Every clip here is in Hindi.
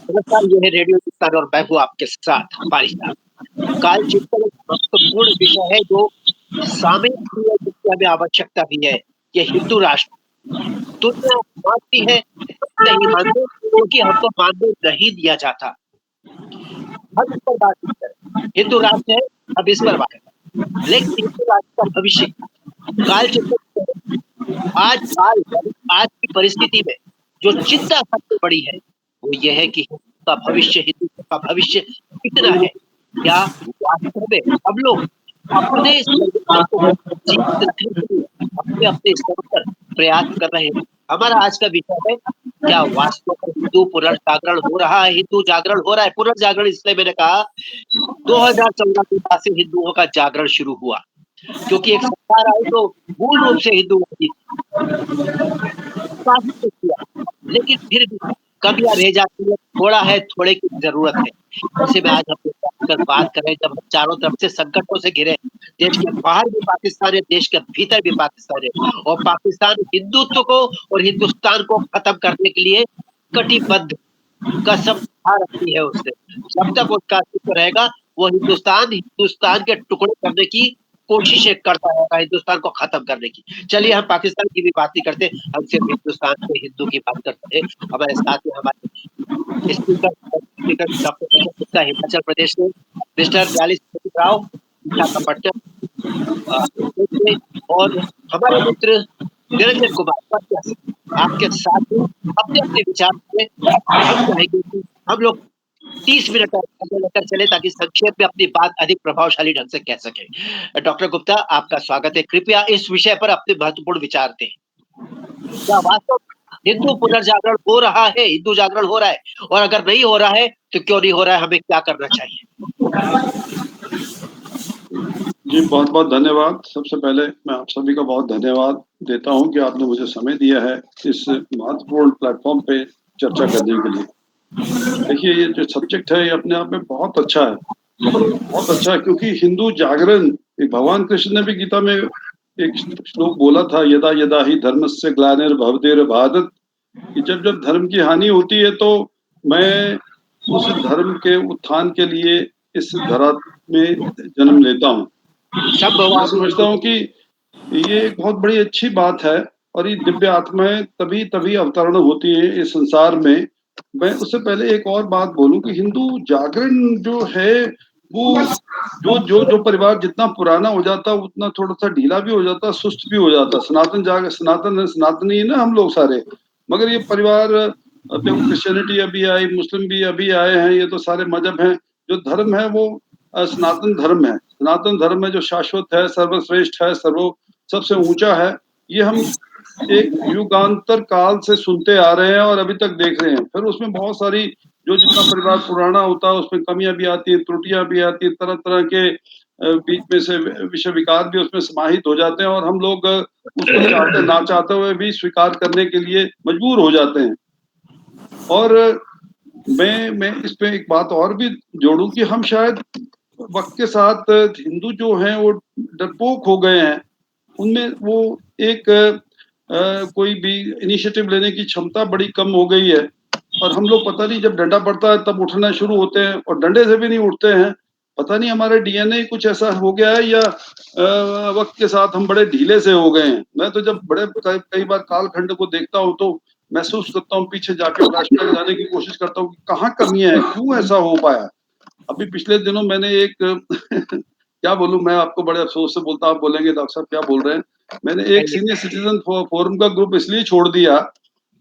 नमस्कार, ये है रेडियो हिंदुस्तान और मैं हूँ आपके साथ पारिश साहब। काल चिंतन एक महत्वपूर्ण विषय है जो सामयिक भी है, जिसकी हमें आवश्यकता भी है। ये हिंदू राष्ट्र दुनिया मानती है, हम नहीं मानते क्योंकि हमको मानने नहीं दिया जाता। हम इस पर बात नहीं करें। हिंदू राष्ट्र है, अब इस पर बात करें। लेकिन हिंदू राष्ट्र का भविष्य काल चिंतन आज काल यानी आज की परिस्थिति में जो चिंता सबसे बड़ी है, वो ये है कि हिंदू का भविष्य कितना है? क्या वास्तव में हम लोग अपने संविधान को जीवित रखने के लिए अपने-अपने स्तर पर प्रयास कर रहे हैं? हमारा आज का विषय है, क्या वास्तव में हिंदू पुनर्जागरण हो रहा है? हिंदू जागरण हो रहा है? पुनर्जागरण इसलिए मैंने कहा 2014 के बाद से हिंदुओं का जागरण शुरू हुआ, क्योंकि एक सरकार आई तो मूल रूप से हिंदूवादी काफ़ी कुछ किया, लेकिन फिर भी कमियाँ रह जाती हैं, थोड़ा है, थोड़े की ज़रूरत है। ऐसे में आज हम लोग बैठकर बात कर रहे हैं जब हम चारों तरफ से संकटों से घिरे हैं, देश के बाहर भी पाकिस्तान है, देश के भीतर भी पाकिस्तान है और पाकिस्तान हिंदुत्व को और हिंदुस्तान को खत्म करने के लिए कटिबद्ध कसम खा रखी है उसने। जब तक उसका अस्तित्व रहेगा, वो हिंदुस्तान के टुकड़े करने की कोशिशें करता रहेगा, हिंदुस्तान को खत्म करने की। चलिए हम पाकिस्तान की भी बात नहीं करते, हम सिर्फ हिंदुस्तान के हिंदू की बात करते हैं। हमारे साथ में हमारे speaker speaker doctor Dinesh Gupta Himachal Pradesh से, मिस्टर न्याली राव विशाखापट्टनम से और हमारे मित्र निरंजन कुमार प्रत्याशी आपके साथ में अपने-अपने विचार में हम चाहेंगे कि हम लोग 30 मिनट का समय लेकर चले ताकि संक्षेप में अपनी बात अधिक प्रभावशाली ढंग से कह सकें। डॉक्टर गुप्ता आपका स्वागत है। कृपया इस विषय पर अपने महत्वपूर्ण विचार दें। क्या वास्तव में हिंदू पुनर्जागरण हो रहा है? हिंदू जागरण हो रहा है? और अगर नहीं हो रहा है, तो क्यों नहीं हो रहा है? हमें क्या करना चाहिए? जी, बहुत-बहुत धन्यवाद। सबसे पहले मैं आप सभी का बहुत धन्यवाद देता हूँ कि आपने मुझे समय दिया है इस महत्वपूर्ण प्लेटफ़ॉर्म पे चर्चा करने के लिए। देखिए, ये जो सब्जेक्ट है, ये अपने आप में बहुत अच्छा है। बहुत अच्छा है क्योंकि हिंदू जागरण एक भगवान कृष्ण ने भी गीता में एक श्लोक बोला था, यदा यदा ही धर्मस्य ग्लानिर्भवति भारत, कि जब-जब धर्म की हानि होती है तो मैं उस धर्म के उत्थान के लिए इस धरा में जन्म लेता हूँ। मैं समझता हूँ कि ये एक बहुत बड़ी अच्छी बात है और ये दिव्य आत्माएँ तभी अवतरण होती हैं इस संसार में। मैं उससे पहले एक और बात बोलूँ कि हिंदू जागरण जो है, वो जो परिवार जितना पुराना हो जाता है, उतना थोड़ा-सा ढीला भी हो जाता है, सुस्त भी हो जाता है। सनातनी है ना हम लोग सारे। मगर ये परिवार अब देखो क्रिश्चियनिटी अभी आई, मुस्लिम भी अभी आए हैं, ये तो सारे मज़हब हैं। जो धर्म है वो सनातन धर्म है। सनातन धर्म है जो शाश्वत है, सर्वश्रेष्ठ है, सबसे ऊँचा है। ये हम एक युगांतर काल से सुनते आ रहे हैं और अभी तक देख रहे हैं। फिर उसमें बहुत सारी जो जितना परिवार पुराना होता है उसमें कमियाँ भी आती हैं, त्रुटियाँ भी आती हैं, तरह-तरह के बीच में से विषय विकार भी उसमें समाहित हो जाते हैं और हम लोग उसको ना चाहते हुए भी स्वीकार करने के लिए मजबूर हो जाते हैं। और मैं इस पे एक बात और भी जोड़ूँ कि हम शायद वक़्त के साथ हिंदू जो हैं वो डरपोक हो गए हैं। उनमें वो एक कोई भी इनिशिएटिव लेने की क्षमता बड़ी कम हो गई है और हम लोग पता नहीं जब डंडा पड़ता है तब उठना शुरू होते हैं और डंडे से भी नहीं उठते हैं। पता नहीं हमारे डीएनए कुछ ऐसा हो गया है या वक़्त के साथ हम बड़े ढीले से हो गए हैं। मैं तो जब बड़े कई बार कालखंड को देखता हूँ तो महसूस करता हूँ, पीछे जाके फ्लैशबैक जाने की कोशिश करता हूँ कि कहाँ कमियाँ हैं, क्यों ऐसा हो पाया? अभी पिछले दिनों मैंने एक क्या बोलूँ, मैं आपको बड़े अफ़सोस से बोलता हूँ, आप बोलेंगे डॉक्टर साहब क्या बोल रहे हैं? मैंने एक सीनियर सिटीज़न फोरम का ग्रुप इसलिए छोड़ दिया,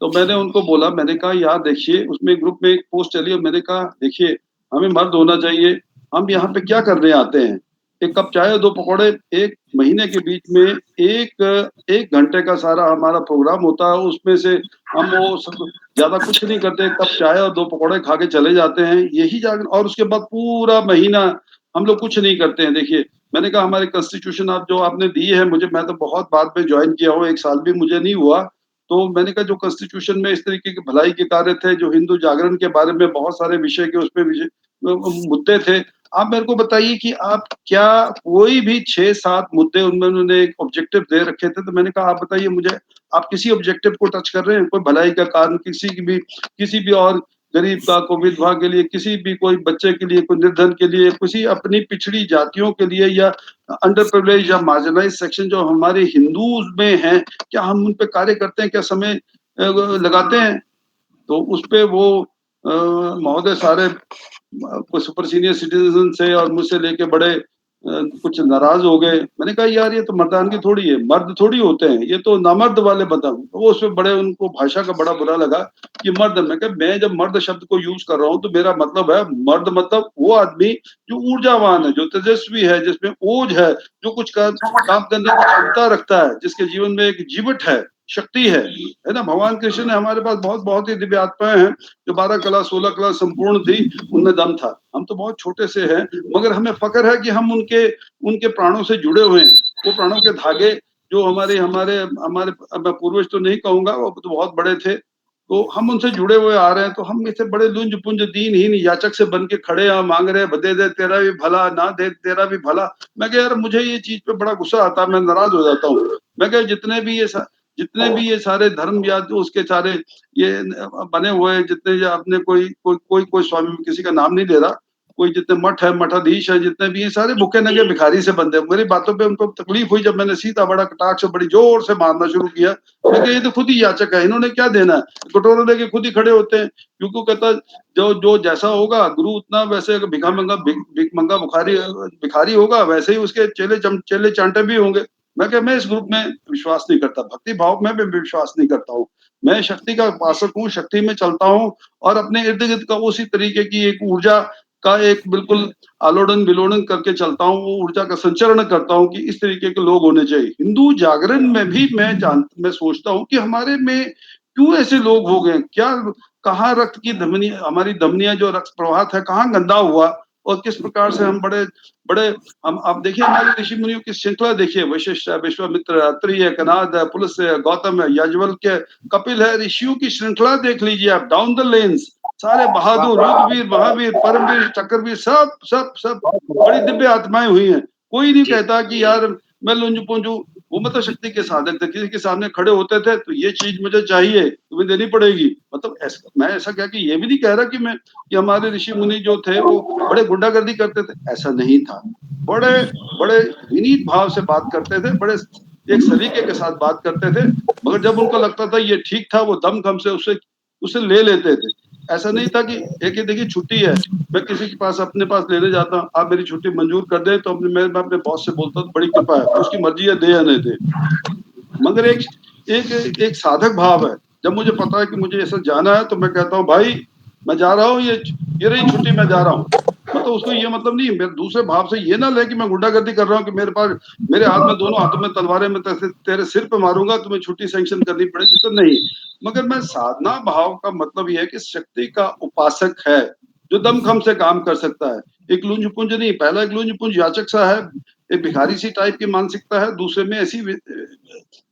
तो मैंने उनको बोला, मैंने कहा यार देखिए, उसमें ग्रुप में एक पोस्ट चली और मैंने कहा देखिए, हमें मर्द होना चाहिए, हम यहाँ पे क्या करने आते हैं? 1 कप चाय और 2 पकौड़े 1 महीने के बीच में 1 घंटे का सारा हमारा प्रोग्राम होता है, उसमें से हम वो सब ज़्यादा कुछ नहीं करते, 1 कप चाय और 2 पकौड़े खा के चले जाते हैं, यही जागरण और उसके बाद पूरा महीना हम लोग कुछ नहीं करते हैं। देखिए, मैंने कहा हमारी कॉन्स्टिट्यूशन आप जो आपने दी है मुझे, मैं तो बहुत बाद में जॉइन किया हूँ, 1 साल भी मुझे नहीं हुआ। तो मैंने कहा जो कॉन्स्टिट्यूशन में इस तरीके के भलाई के कार्य थे, जो हिंदू जागरण के बारे में बहुत सारे विषय के उसमें मुद्दे थे। आप मेरे को बताइए कि आप क्या कोई भी 6-7 मुद्दे उनमें उन्होंने एक ऑब्जेक्टिव दे रखे थे, तो मैंने कहा आप बताइए मुझे, आप किसी ऑब्जेक्टिव को टच कर रहे हैं? कोई भलाई का कार्य, किसी भी और गरीब का, कोई विधवा के लिए, किसी भी कोई बच्चे के लिए, कोई निर्धन के लिए, किसी अपनी पिछड़ी जातियों के लिए या अंडर प्रिविलेज या मार्जिनलाइज्ड सेक्शन जो हमारे हिंदूज में हैं, क्या हम उन पे कार्य करते हैं, क्या समय लगाते हैं? तो उस पे वो महोदय सारे कुछ सुपर सीनियर सिटीजन से और मुझसे लेके बड़े कुछ नाराज हो गए। मैंने कहा यार ये तो मर्दानगी थोड़ी है, मर्द थोड़ी होते हैं, ये तो नामर्द वाले बता। वो उसमें बड़े उनको भाषा का बड़ा बुरा लगा कि मर्द। मैं कहा मैं जब मर्द शब्द को यूज कर रहा हूँ तो मेरा मतलब है मर्द मतलब वो आदमी जो ऊर्जावान है, जो तेजस्वी है, जिसमें ओज है, जो कुछ काम करने की क्षमता रखता है, जिसके जीवन में एक जीवट है, शक्ति है ना। भगवान कृष्ण ने हमारे पास बहुत बहुत ही दिव्य आत्माएं हैं जो 12 कला 16 कला संपूर्ण थी, उनमें दम था। हम तो बहुत छोटे से हैं, मगर हमें फक्र है कि हम उनके उनके प्राणों से जुड़े हुए हैं। वो प्राणों के धागे जो हमारे हमारे हमारे मैं पूर्वज तो नहीं कहूंगा, वो तो बहुत बड़े थे, तो हम उनसे जुड़े हुए आ रहे हैं। तो हम इसे बड़े लुंज पुंज दीनहीन याचक से बन के खड़े हैं, मांग रहे हैं दे दे तेरा भी भला, ना दे तेरा भी भला। मैं कह यार मुझे ये चीज पे बड़ा गुस्सा आता है, मैं नाराज हो जाता हूँ। मैं कह जितने भी ये सारे धर्म या जो उसके सारे ये बने हुए हैं, जितने अपने कोई स्वामी, किसी का नाम नहीं ले रहा, कोई जितने मठ है, मठाधीश है, जितने भी ये सारे भूखे नंगे भिखारी से बंधे। मेरी बातों पे उनको तकलीफ हुई जब मैंने सीधा बड़ा कटाक्ष से बड़ी जोर से मारना शुरू किया। क्योंकि ये तो खुद ही याचक है, इन्होंने क्या देना है, कटोरे लेके खुद ही खड़े होते हैं। क्योंकि कहता जो जो जैसा होगा गुरु उतना, वैसे भिख मंगा भिखारी होगा, वैसे ही उसके चेले चांटे भी होंगे। मैं इस ग्रुप में विश्वास नहीं करता, भक्ति भाव में भी विश्वास नहीं करता हूँ। मैं शक्ति का उपासक हूँ, शक्ति में चलता हूँ और अपने इर्द गिर्द का उसी तरीके की एक ऊर्जा का एक बिल्कुल आलोड़न विलोड़न करके चलता हूँ, वो ऊर्जा का संचरण करता हूँ कि इस तरीके के लोग होने चाहिए। हिंदू जागरण में भी मैं सोचता हूँ कि हमारे में क्यों ऐसे लोग हो गए, क्या कहाँ रक्त की धमनी, हमारी धमनियां जो रक्त प्रवाह है कहाँ गंदा हुआ, और किस प्रकार से हम बड़े बड़े हम आप देखिए हमारे ऋषि मुनियों की श्रृंखला देखिए, वशिष्ठ है, विश्वामित्र, अत्रि है, कनाद है, पुलस्त्य है, गौतम है, याज्ञवल्क्य है, कपिल है, ऋषियों की श्रृंखला देख लीजिए आप, डाउन द लेन्स सारे बहादुर, रुद्रवीर, महावीर, परमवीर, चक्रवीर, सब सब सब बहुत बड़ी बढ़िया। दिव्य आत्माएं हुई हैं। कोई नहीं जी, कहता कि यार मैं लुंज पुंजू। वो मतलब शक्ति के साधक थे, किसी के सामने खड़े होते थे तो ये चीज मुझे चाहिए, तुम्हें देनी पड़ेगी। मतलब ऐसा मैं ऐसा क्या कि ये भी नहीं कह रहा कि मैं कि हमारे ऋषि मुनि जो थे वो बड़े गुंडागर्दी करते थे, ऐसा नहीं था। बड़े बड़े विनीत भाव से बात करते थे, बड़े एक सलीके के साथ बात करते थे। मगर जब उनको लगता था ये ठीक था, वो दमखम से उसे उसे ले लेते थे। ऐसा नहीं था कि एक ही देखिए छुट्टी है, मैं किसी के पास अपने पास लेने जाता हूँ, आप मेरी छुट्टी मंजूर कर दें, तो मैं अपने बॉस से बोलता हूँ बड़ी कृपा है, उसकी मर्जी है दे या नहीं दे। मगर एक एक साधक भाव है। जब मुझे पता है कि मुझे ऐसा जाना है तो मैं कहता हूँ भाई मैं जा रहा हूँ, ये रही छुट्टी, मैं जा रहा हूँ। मतलब उसको ये मतलब नहीं, मेरे दूसरे भाव से ये ना ले कि मैं गुंडागर्दी कर रहा हूँ कि मेरे हाथ में दोनों हाथों में तलवारें, मैं तेरे सिर पे मारूंगा, तुम्हें छुट्टी सैंक्शन करनी पड़ेगी, तो नहीं। मगर मैं साधना भाव का मतलब ये है कि शक्ति का उपासक है जो दमखम से काम कर सकता है। एक लुंज पुंज नहीं, पहला एक लुंज पुंज याचक सा है, एक भिखारी सी टाइप की मानसिकता है, दूसरे में ऐसी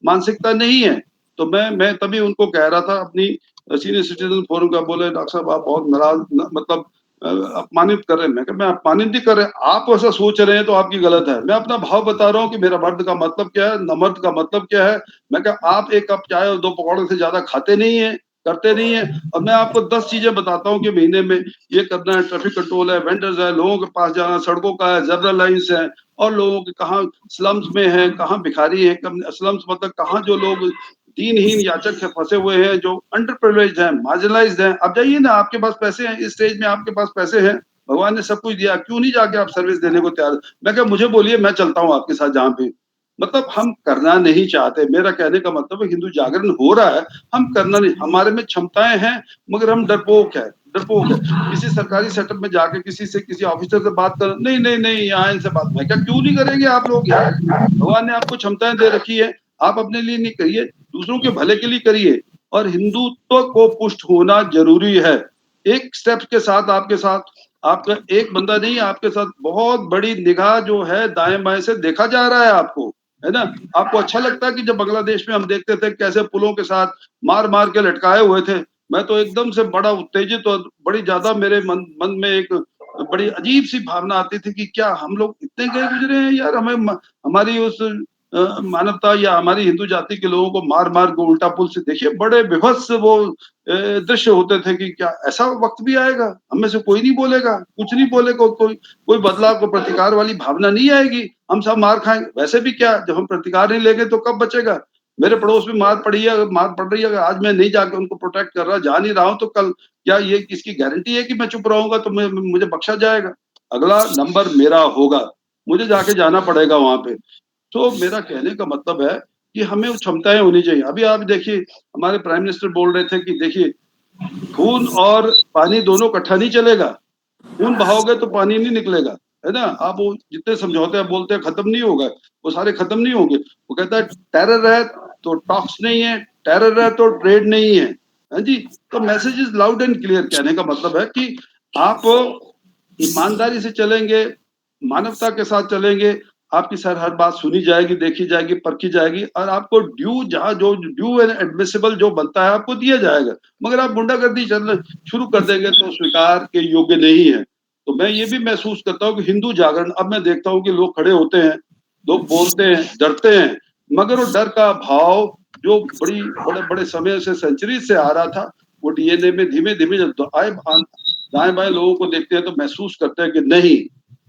मानसिकता नहीं है। तो मैं तभी उनको कह रहा था अपनी सीनियर सिटीजन फोरम का, बोले डॉक्टर साहब आप बहुत नाराज मतलब अपमानित कर रहे हैं। मैं अपमानित नहीं कर रहे, आप ऐसा सोच रहे हैं तो आपकी गलत है। मैं अपना भाव बता रहा हूँ कि मेरा मर्द का मतलब क्या है, नमर्द का मतलब क्या है। मैं कहा आप एक कप चाय और 2 पकौड़े से ज्यादा खाते नहीं है, करते नहीं है। और मैं आपको 10 चीजें बताता हूँ कि महीने में ये करना है, ट्रैफिक कंट्रोल है, वेंडर्स है, लोगों के पास जाना, सड़कों का है, जनरल लाइन्स है, और लोगों के कहाँ स्लम्स में है, कहाँ भिखारी है, स्लम्स मतलब कहाँ जो लोग दीनहीन याचक है, फंसे हुए हैं, जो अंडर प्रिविलेज्ड हैं, मार्जिनलाइज्ड हैं। अब जाइए ना, आपके पास पैसे हैं, इस स्टेज में आपके पास पैसे हैं, भगवान ने सब कुछ दिया, क्यों नहीं जाके आप सर्विस देने को तैयार? मैं क्या, मुझे बोलिए, मैं चलता हूँ आपके साथ जहाँ पे। मतलब हम करना नहीं चाहते, मेरा कहने का मतलब है हिंदू जागरण हो रहा है, हम करना नहीं, हमारे में क्षमताएं हैं, मगर हम डरपोक है। किसी सरकारी सेटअप में जाके किसी से, किसी ऑफिसर से बात कर, नहीं नहीं नहीं यहाँ इनसे बात, मैं क्या, क्यों नहीं करेंगे आप लोग यार? भगवान ने आपको क्षमताएं दे रखी है, आप अपने लिए नहीं करिए, दूसरों के भले के लिए करिए। और हिंदुत्व को पुष्ट होना जरूरी है। एक स्टेप के साथ आपके साथ आपका एक बंदा नहीं, आपके साथ बहुत बड़ी निगाह जो है दाएं बाएं से देखा जा रहा है आपको, है ना। आपको अच्छा लगता है कि जब बांग्लादेश में हम देखते थे कैसे पुलों के साथ मार मार के लटकाए हुए थे, मैं तो एकदम से बड़ा उत्तेजित और बड़ी ज्यादा मेरे मन में एक बड़ी अजीब सी भावना आती थी कि क्या हम लोग इतने गए गुजरे हैं यार, हमें हमारी उस मानवता या हमारी हिंदू जाति के लोगों को मार-मार के उल्टा पुल से देखिए बड़े विभत्स वो दृश्य होते थे कि क्या ऐसा वक़्त भी आएगा? हम में से कोई नहीं बोलेगा, कुछ नहीं बोलेगा, कोई बदलाव, कोई प्रतिकार वाली भावना नहीं आएगी, हम सब मार खाएँगे। वैसे भी क्या जब हम प्रतिकार नहीं लेंगे तो कब बचेगा? मेरे पड़ोस में मार पड़ी है, मार पड़ रही है, अगर आज मैं नहीं जाके उनको प्रोटेक्ट कर रहा, जा नहीं रहा हूँ तो कल क्या ये इसकी गारंटी है कि मैं चुप रहूँगा तो मुझे बख्शा जाएगा? अगला नंबर मेरा होगा, मुझे जाके जाना पड़ेगा वहाँ पे। तो मेरा कहने का मतलब है कि हमें वो क्षमताएँ होनी चाहिए। अभी आप देखिए हमारे प्राइम मिनिस्टर बोल रहे थे कि देखिए खून और पानी दोनों इकट्ठा नहीं चलेगा। खून बहाओगे तो पानी नहीं निकलेगा, है ना? आप वो जितने समझौते आप बोलते हैं खत्म नहीं होगा, वो सारे खत्म नहीं होंगे। वो कहता है टेरर है तो टॉक्स नहीं है, टेरर है तो ट्रेड नहीं है। हाँ जी? तो message is loud and clear कहने का मतलब है कि आप ईमानदारी से चलेंगे, मानवता के साथ चलेंगे, आपकी हर बात सुनी जाएगी, देखी जाएगी, परखी जाएगी और आपको ड्यू जहाँ जो ड्यू एंड एडमिसिबल जो बनता है आपको दिया जाएगा। मगर आप गुंडागर्दी चलना शुरू कर देंगे तो स्वीकार के योग्य नहीं है। तो मैं ये भी महसूस करता हूँ कि हिंदू जागरण अब मैं देखता हूँ कि लोग खड़े होते हैं, लोग बोलते हैं, डरते हैं, मगर वो डर का भाव जो बड़े-बड़े समय से सेंचुरी से आ रहा था, वो डीएनए में धीमे-धीमे जब दाएँ-बाएँ लोगों को देखते हैं तो महसूस करते हैं कि नहीं,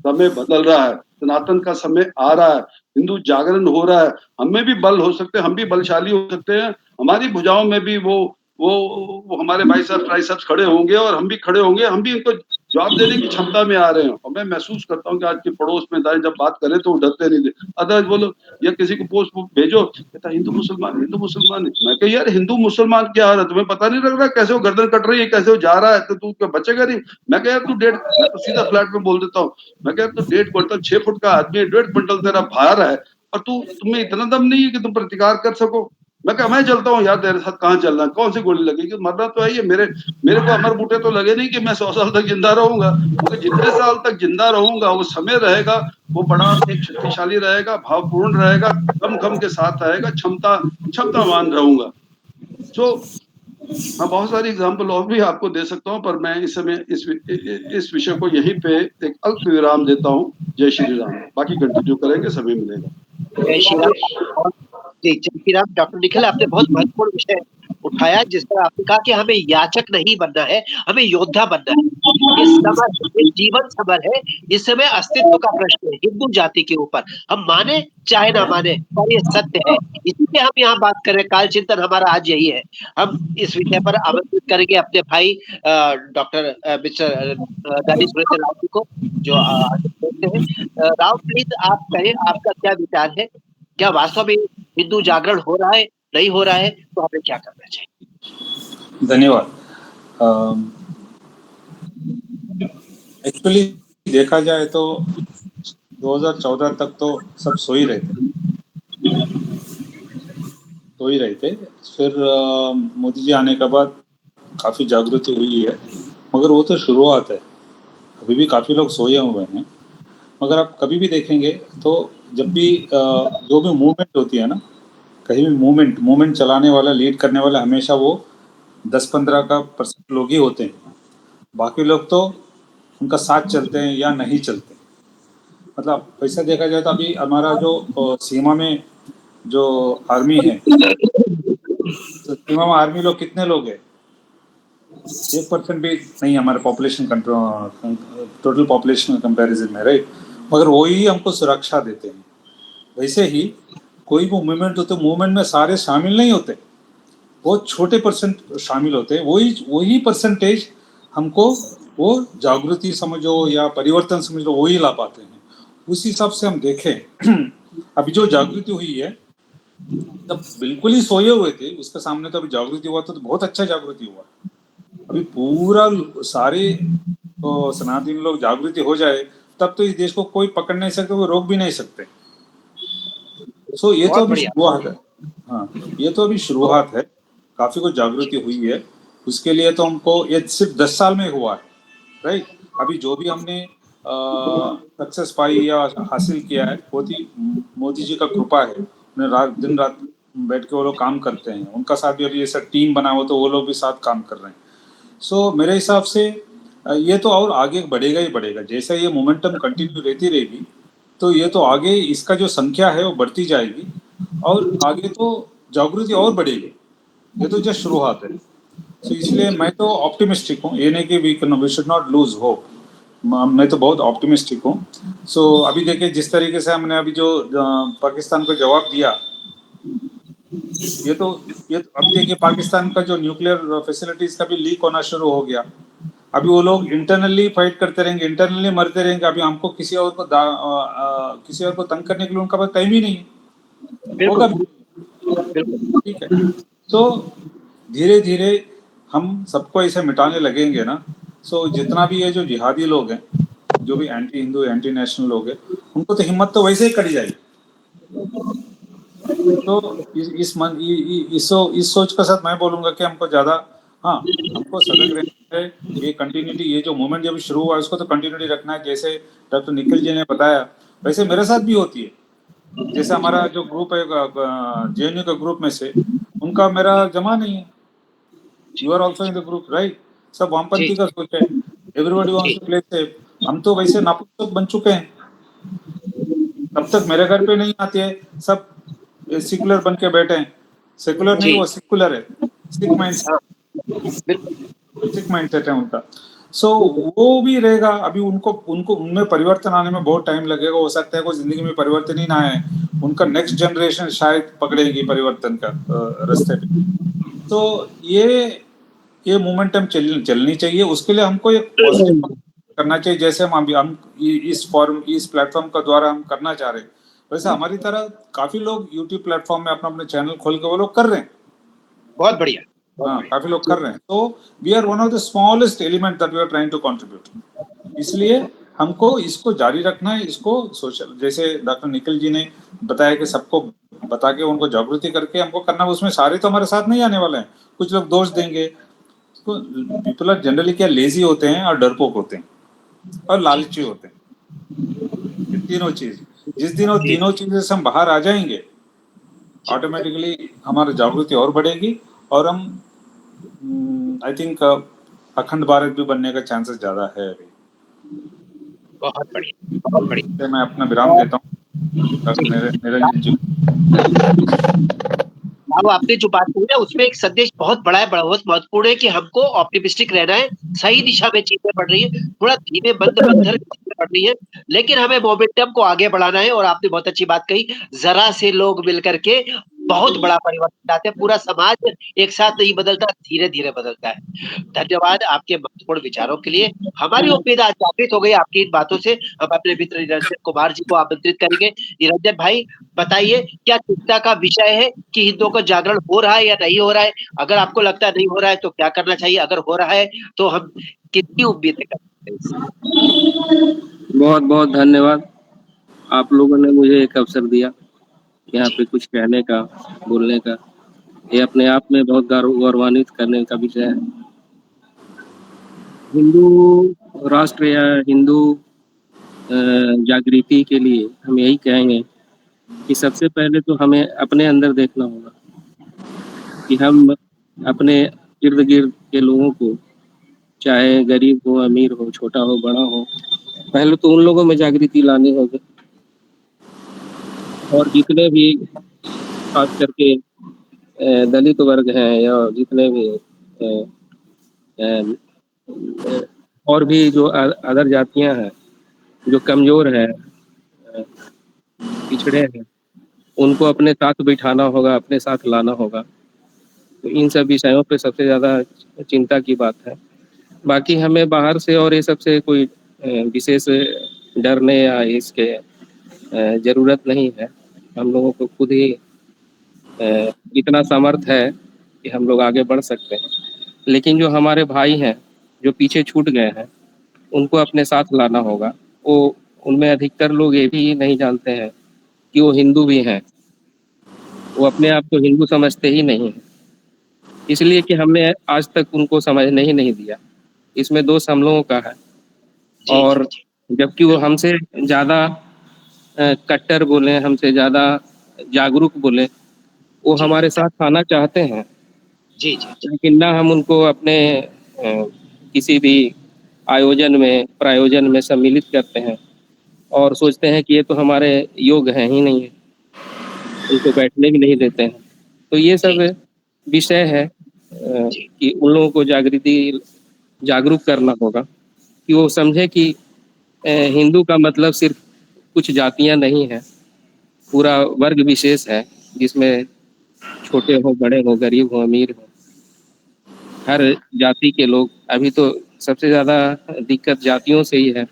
समय बदल रहा है, सनातन का समय आ रहा है, हिंदू जागरण हो रहा है, हमें भी बल हो सकते हैं, हम भी बलशाली हो सकते हैं, हमारी भुजाओं में भी वो हमारे भाई साहब ट्राइसेप्स खड़े होंगे और हम भी खड़े होंगे, हम भी इनको जवाब देने की क्षमता में आ रहे हैं और मैं महसूस करता हूँ कि आज के पड़ोस में दाएँ जब बात करें तो वो डरते नहीं थे। अदरवाइज़ बोलो या किसी को पोस्ट भेजो, कहता हिंदू मुसलमान है। मैं कहा यार हिंदू मुसलमान क्या है? तुम्हें पता नहीं लग रहा कैसे वो गर्दन कट रही है, कैसे वो जा रहा है, तो तू क्या बचेगा नहीं? मैं कहा यार तू मैं तो सीधा फ्लैट में बोल देता हूँ। मैं कहा तू 1.5 क्विंटल 6 फुट का आदमी है, 1.5 क्विंटल तेरा भार है और तुम्हें इतना दम नहीं है कि तुम प्रतिकार कर सको। मैं कहा मैं चलता हूँ यार तेरे साथ कहाँ चलना है? कौन सी गोली लगेगी? मरना तो है ही है। मेरे को अमर बूटे तो लगे नहीं कि मैं 100 साल तक जिंदा रहूँगा। मगर जितने साल तक जिंदा रहूँगा वो समय रहेगा, वो बड़ा एक शक्तिशाली रहेगा, भावपूर्ण रहेगा, गम-गम के साथ रहेगा, क्षमतावान रहूँगा। सो मैं बहुत सारी एग्ज़ाम्पल और भी आपको दे सकता हूँ पर मैं इस समय इस विषय को यहीं पे एक अल्प विराम देता हूँ। जय श्री राम। बाकी कंटिन्यू करेंगे, समय मिलेगा। जय श्री राम। और जी, जय श्री राम। डॉक्टर निखिल आपने बहुत महत्वपूर्ण विषय उठाया जिस पर आपने कहा कि हमें याचक नहीं बनना है, हमें योद्धा बनना है। ये जीवन समर है, इस समय अस्तित्व का प्रश्न है हिंदू जाति के ऊपर। हम माने चाहे ना माने पर ये सत्य है। इसीलिए हम यहाँ बात कर रहे हैं, काल चिंतन हमारा आज यही है। हम इस विषय पर आमंत्रित करेंगे अपने भाई डॉक्टर मिस्टर दानिश राव जी को जो हैं। राव प्लीज आप कहें आपका क्या विचार है? क्या वास्तव में हिंदू जागरण हो रहा है, नहीं हो रहा है, तो हमें क्या करना चाहिए? धन्यवाद। एक्चुअली देखा जाए तो 2014 तक तो सब सो ही रहे थे। फिर मोदी जी आने के बाद काफ़ी जागृति हुई है, मगर वो तो शुरुआत है। अभी भी काफ़ी लोग सोए हुए हैं, मगर आप कभी भी देखेंगे तो जब भी जो भी मूवमेंट होती है ना, कहीं भी मूवमेंट चलाने वाला, लीड करने वाला हमेशा वो 10-15% लोग ही होते हैं। बाकी लोग तो उनका साथ चलते हैं या नहीं चलते। मतलब वैसा देखा जाए तो अभी हमारा जो सीमा में जो आर्मी है, तो सीमा में आर्मी लोग कितने लोग हैं? 1% भी नहीं हमारे पॉपुलेशन टोटल पॉपुलेशन कंपैरिजन में, राइट? मगर वही हमको सुरक्षा देते हैं। वैसे ही कोई भी मूवमेंट होते, मूवमेंट में सारे शामिल नहीं होते, बहुत छोटे परसेंट शामिल होते हैं। वही परसेंटेज हमको वो जागृति समझो या परिवर्तन समझो वही ला पाते हैं। उस हिसाब से हम देखें अभी जो जागृति हुई है, तब बिल्कुल ही सोए हुए थे, उसके सामने तो अभी जागृति हुआ तो बहुत अच्छा जागृति हुआ। अभी पूरा सारे तो सनातनी लोग जागृति हो जाए तब तो इस देश को कोई पकड़ नहीं सकते, कोई रोक भी नहीं सकते। सो ये तो अभी शुरुआत है। हाँ, ये तो अभी शुरुआत है। काफी कुछ जागृति हुई है, उसके लिए तो हमको ये सिर्फ 10 साल में हुआ है, राइट? अभी जो भी हमने सक्सेस पाई या हासिल किया है वो मोदी जी का कृपा है। उन्हें दिन रात बैठ के वो लोग काम करते हैं, उनका साथ भी अभी ऐसा टीम बना हो तो वो लोग भी साथ काम कर रहे हैं। सो मेरे हिसाब से ये तो और आगे बढ़ेगा ही बढ़ेगा। जैसे ये मोमेंटम कंटिन्यू रहती रहेगी तो ये तो आगे इसका जो संख्या है वो बढ़ती जाएगी और आगे तो जागृति और बढ़ेगी। ये तो जस्ट शुरुआत है। तो इसलिए मैं तो ऑप्टिमिस्टिक हूँ, ये नहीं कि we should not lose hope. मैं तो बहुत ऑप्टिमिस्टिक हूँ। सो अभी देखिए जिस तरीके से हमने अभी जो पाकिस्तान को जवाब दिया, ये तो अभी देखिए पाकिस्तान का जो न्यूक्लियर फैसिलिटीज का भी लीक होना शुरू हो गया। अभी वो लोग इंटरनली फाइट करते रहेंगे, इंटरनली मरते रहेंगे। अभी हमको किसी और को तंग करने के लिए उनका पास टाइम ही नहीं है, होगा भी। ठीक है, तो धीरे धीरे हम सबको ऐसे मिटाने लगेंगे ना। सो जितना भी ये जो जिहादी लोग हैं, जो भी एंटी हिंदू एंटी नेशनल लोग हैं, उनको तो हिम्मत तो वैसे ही करी जाएगी। तो इस सोच के साथ मैं बोलूंगा कि हमको ज्यादा, हाँ, हमको सजग रहना है। ये कंटिन्यूटी, ये जो मूवमेंट जब शुरू हुआ उसको तो कंटिन्यूटी रखना है। जैसे डॉक्टर निखिल जी ने बताया वैसे मेरे साथ भी होती है। जैसे हमारा जो ग्रुप है JNU के ग्रुप में से, उनका मेरा जमा नहीं है। You are also in the group, right? सब वामपंथी का सोच है, everybody wants to play safe. हम तो वैसे नापुस्तक बन चुके हैं। तब तक मेरे घर पे नहीं आते हैं, सब सेकुलर बन के बैठे हैं। सेकुलर नहीं, वो सेकुलर है, सिख माइंडसेट है उनका। सो वो भी रहेगा। अभी उनको उनमें परिवर्तन आने में बहुत टाइम लगेगा। हो सकता है कोई जिंदगी में परिवर्तन ही ना आए, उनका नेक्स्ट जनरेशन शायद पकड़ेगी परिवर्तन का रास्ते पे। तो ये मोमेंटम चलनी चाहिए। उसके लिए हमको एक पॉजिटिव करना चाहिए, जैसे हम इस प्लेटफॉर्म का द्वारा हम करना चाह रहे हैं। वैसे हमारी तरह काफी लोग यूट्यूब प्लेटफॉर्म में अपना अपने चैनल खोल के वो लोग कर रहे हैं। बहुत बढ़िया। हाँ, काफी लोग कर रहे हैं। तो we are one of the smallest element that we are trying to contribute. इसलिए हमको इसको जारी रखना है। इसको सोशल, जैसे डॉक्टर निखिल जी ने बताया कि सबको बता के उनको जागृति करके हमको करना। उसमें सारे तो हमारे साथ नहीं आने वाले हैं, कुछ लोग दोष देंगे। तो पीपल आर जनरली क्या लेजी होते हैं और डरपोक होते हैं और लालची होते हैं। तीनों चीज, जिस दिन वो तीनों चीजें से हम बाहर आ जाएंगे, ऑटोमेटिकली हमारी जागृति और बढ़ेगी और हम आई थिंक अखंड भारत भी बनने का चांसेस ज्यादा है अभी। बहुत बढ़िया, बहुत बढ़िया। मैं अपना विराम देता हूँ निरंजन जी। अब आपने जो बात की है उसमें एक संदेश बहुत बड़ा है, बहुत महत्वपूर्ण है कि हमको ऑप्टिमिस्टिक रहना है। सही दिशा में चीजें बढ़ रही है, थोड़ा धीमे मंथर चीजें बढ़ रही है, लेकिन हमें मोमेंटम को आगे बढ़ाना है। और आपने बहुत अच्छी बात कही, जरा से लोग मिलकर के बहुत बड़ा परिवर्तन लाते हैं। पूरा समाज एक साथ नहीं बदलता, धीरे धीरे बदलता है। धन्यवाद आपके महत्वपूर्ण विचारों के लिए। हमारी उम्मीद आज जागृत हो गई आपकी इन बातों से। हम अपने मित्र निरंजन कुमार जी को आमंत्रित करेंगे। निरंजन भाई, बताइए क्या चिंता का विषय है कि हिंदुओं का जागरण हो रहा है या नहीं हो रहा है? अगर आपको लगता है नहीं हो रहा है तो क्या करना चाहिए? अगर हो रहा है तो हम कितनी उम्मीदें कर सकते हैं इससे? बहुत बहुत धन्यवाद। आप लोगों ने मुझे एक अवसर दिया यहाँ पे कुछ कहने का, बोलने का। ये अपने आप में बहुत गौरवान्वित करने का विषय है। हिंदू राष्ट्र या हिंदू जागृति के लिए हम यही कहेंगे कि सबसे पहले तो हमें अपने अंदर देखना होगा कि हम अपने इर्द गिर्द के लोगों को, चाहे गरीब हो, अमीर हो, छोटा हो, बड़ा हो, पहले तो उन लोगों में जागृति लानी होगी। और जितने भी खास करके दलित वर्ग हैं या जितने भी और भी जो अदर जातियां हैं, जो कमज़ोर हैं, पिछड़े हैं, उनको अपने साथ बिठाना होगा, अपने साथ लाना होगा। तो इन सब विषयों पे सबसे ज़्यादा चिंता की बात है। बाकी हमें बाहर से और ये सबसे कोई विशेष डरने या इसके ज़रूरत नहीं है। हम लोगों को खुद ही इतना सामर्थ्य है कि हम लोग आगे बढ़ सकते हैं। लेकिन जो हमारे भाई हैं जो पीछे छूट गए हैं, उनको अपने साथ लाना होगा। वो उनमें अधिकतर लोग ये भी नहीं जानते हैं कि वो हिंदू भी हैं। वो अपने आप को हिंदू समझते ही नहीं हैं, इसलिए कि हमने आज तक उनको समझने ही नहीं दिया। इसमें दोष हम लोगों का है। और जबकि वो हमसे ज़्यादा कट्टर बोले, हमसे ज़्यादा जागरूक बोले, वो हमारे साथ आना चाहते हैं। लेकिन ना हम उनको अपने किसी भी आयोजन में, प्रायोजन में सम्मिलित करते हैं, और सोचते हैं कि ये तो हमारे योग्य हैं ही नहीं है, उनको बैठने भी नहीं देते हैं। तो ये जी, सब विषय है जी, कि उन लोगों को जागरूक करना होगा कि वो समझे कि हिंदू का मतलब सिर्फ कुछ जातियां नहीं है, पूरा वर्ग विशेष है जिसमें छोटे हो, बड़े हो, गरीब हो, अमीर हो, हर जाति के लोग। अभी तो सबसे ज़्यादा दिक्कत जातियों से ही है